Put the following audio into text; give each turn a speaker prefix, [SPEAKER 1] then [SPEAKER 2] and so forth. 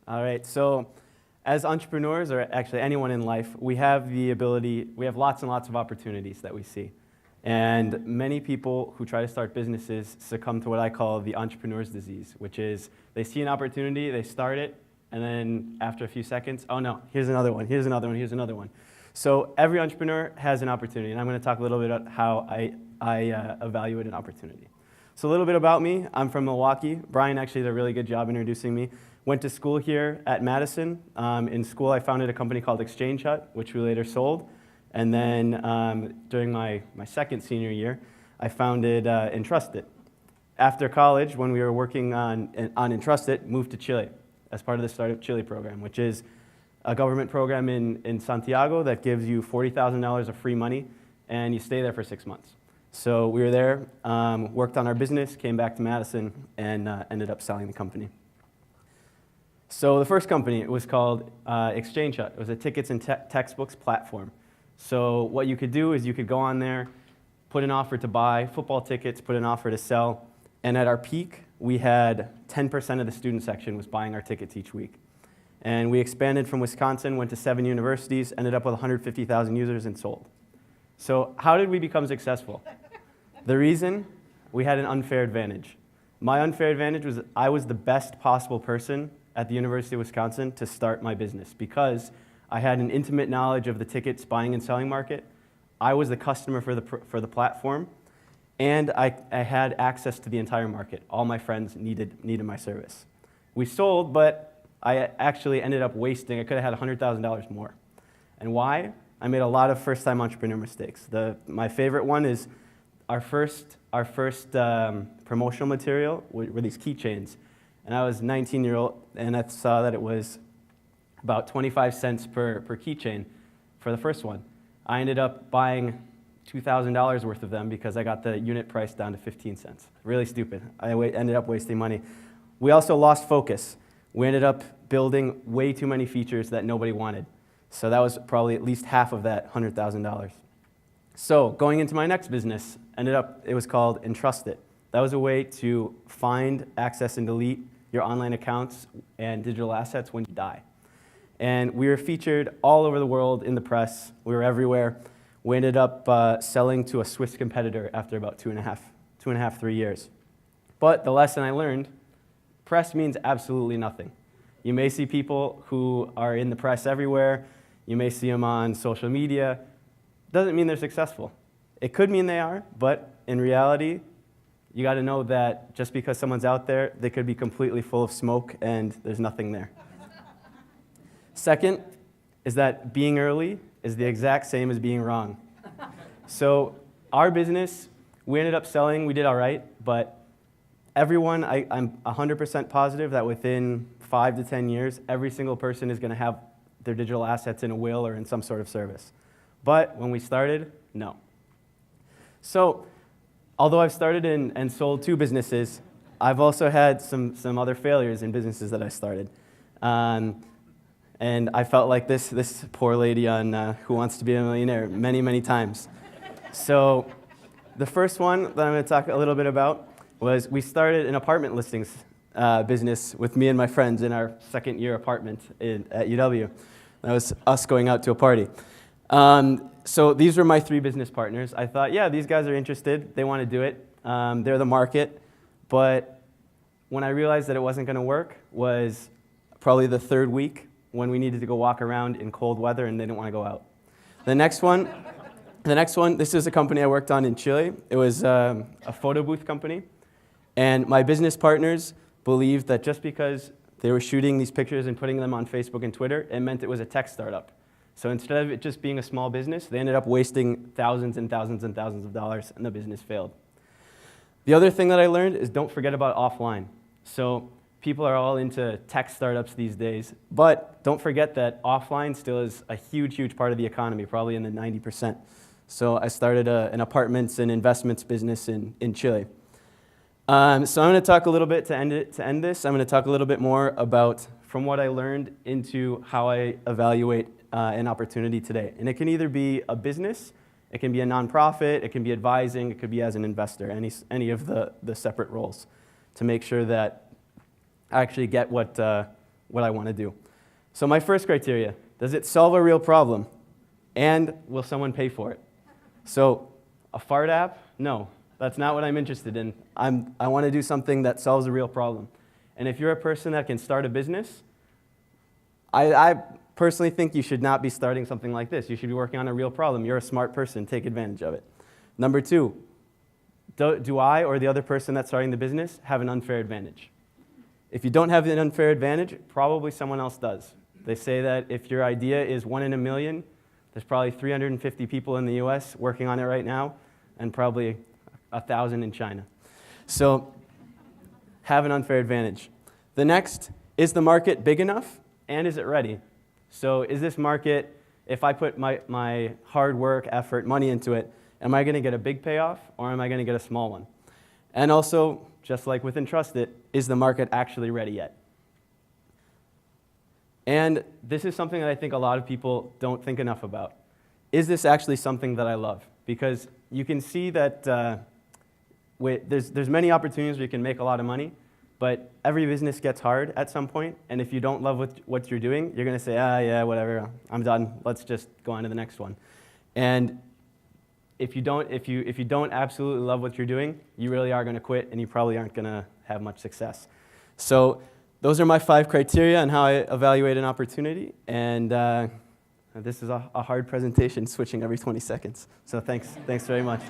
[SPEAKER 1] All right, so as entrepreneurs, or actually anyone in life, we have lots and lots of opportunities that we see. And many people who try to start businesses succumb to what I call the entrepreneur's disease, which is they see an opportunity, they start it, and then after a few seconds, oh no, here's another one, here's another one, here's another one. So every entrepreneur has an opportunity, and I'm going to talk a little bit about how I evaluate an opportunity. So a little bit about me. I'm from Milwaukee. Brian actually did a really good job introducing me. Went to school here at Madison. In school, I founded a company called Exchange Hut, which we later sold. And then during my second senior year, I founded Entrusted. After college, when we were working on Entrusted, moved to Chile as part of the Startup Chile program, which is a government program in Santiago that gives you $40,000 of free money, and you stay there for 6 months. So we were there, worked on our business, came back to Madison, and ended up selling the company. So the first company, it was called Exchange Hut. It was a tickets and textbooks platform. So what you could do is you could go on there, put an offer to buy football tickets, put an offer to sell, and at our peak, we had 10% of the student section was buying our tickets each week. And we expanded from Wisconsin, went to 7 universities, ended up with 150,000 users, and sold. So how did we become successful? The reason, we had an unfair advantage. My unfair advantage was I was the best possible person at the University of Wisconsin to start my business because I had an intimate knowledge of the tickets buying and selling market. I was the customer for the platform, and I had access to the entire market. All my friends needed my service. We sold, but I actually ended up wasting, I could have had $100,000 more. And why? I made a lot of first-time entrepreneur mistakes. My favorite one is our first promotional material were these keychains. And I was 19-year-old, and I saw that it was about 25 cents per keychain for the first one. I ended up buying $2,000 worth of them because I got the unit price down to 15 cents. Really stupid. I ended up wasting money. We also lost focus. We ended up building way too many features that nobody wanted. So that was probably at least half of that $100,000. So going into my next business, it was called Entrusted. That was a way to find, access, and delete your online accounts and digital assets when you die. And we were featured all over the world in the press. We were everywhere. We ended up selling to a Swiss competitor after about 3 years. But the lesson I learned, press means absolutely nothing. You may see people who are in the press everywhere. You may see them on social media. Doesn't mean they're successful. It could mean they are, but in reality, you got to know that just because someone's out there, they could be completely full of smoke and there's nothing there. Second is that being early is the exact same as being wrong. So our business, we ended up selling, we did all right, but everyone, I'm 100% positive that within 5 to 10 years, every single person is going to have their digital assets in a will or in some sort of service. But when we started, no. So although I've started and sold 2 businesses, I've also had some other failures in businesses that I started. And I felt like this poor lady on Who Wants to Be a Millionaire many times. So the first one that I'm going to talk a little bit about was we started an apartment listings business with me and my friends in our second year apartment at UW. That was us going out to a party. So these were my 3 business partners. I thought, yeah, these guys are interested. They want to do it. They're the market. But when I realized that it wasn't going to work was probably the 3rd week when we needed to go walk around in cold weather and they didn't want to go out. The next one, this is a company I worked on in Chile. It was a photo booth company. And my business partners believed that just because they were shooting these pictures and putting them on Facebook and Twitter, it meant it was a tech startup. So instead of it just being a small business, they ended up wasting thousands and thousands and thousands of dollars, and the business failed. The other thing that I learned is don't forget about offline. So people are all into tech startups these days, but don't forget that offline still is a huge part of the economy, probably in the 90%. So I started an apartments and investments business in Chile. So I'm going to talk a little bit to end this. I'm going to talk a little bit more about from what I learned into how I evaluate an opportunity today. And it can either be a business, it can be a nonprofit, it can be advising, it could be as an investor, any of the separate roles to make sure that I actually get what what I want to do. So my first criteria, does it solve a real problem? And will someone pay for it? So a fart app? No, that's not what I'm interested in. I want to do something that solves a real problem. And if you're a person that can start a business, I personally think you should not be starting something like this. You should be working on a real problem. You're a smart person. Take advantage of it. Number two, do I or the other person that's starting the business have an unfair advantage? If you don't have an unfair advantage, probably someone else does. They say that if your idea is 1 in a million, there's probably 350 people in the US working on it right now, and probably 1,000 in China. So have an unfair advantage. The next, is the market big enough, and is it ready? So is this market, if I put my hard work, effort, money into it, am I going to get a big payoff, or am I going to get a small one? And also, just like with Entrust It, is the market actually ready yet? And this is something that I think a lot of people don't think enough about. Is this actually something that I love? Because you can see that there's many opportunities where you can make a lot of money, but every business gets hard at some point, and if you don't love what you're doing, you're going to say, yeah, whatever, I'm done. Let's just go on to the next one. And if you don't absolutely love what you're doing, you really are going to quit, and you probably aren't going to have much success. So those are my 5 criteria on how I evaluate an opportunity, and this is a hard presentation, switching every 20 seconds. So thanks very much.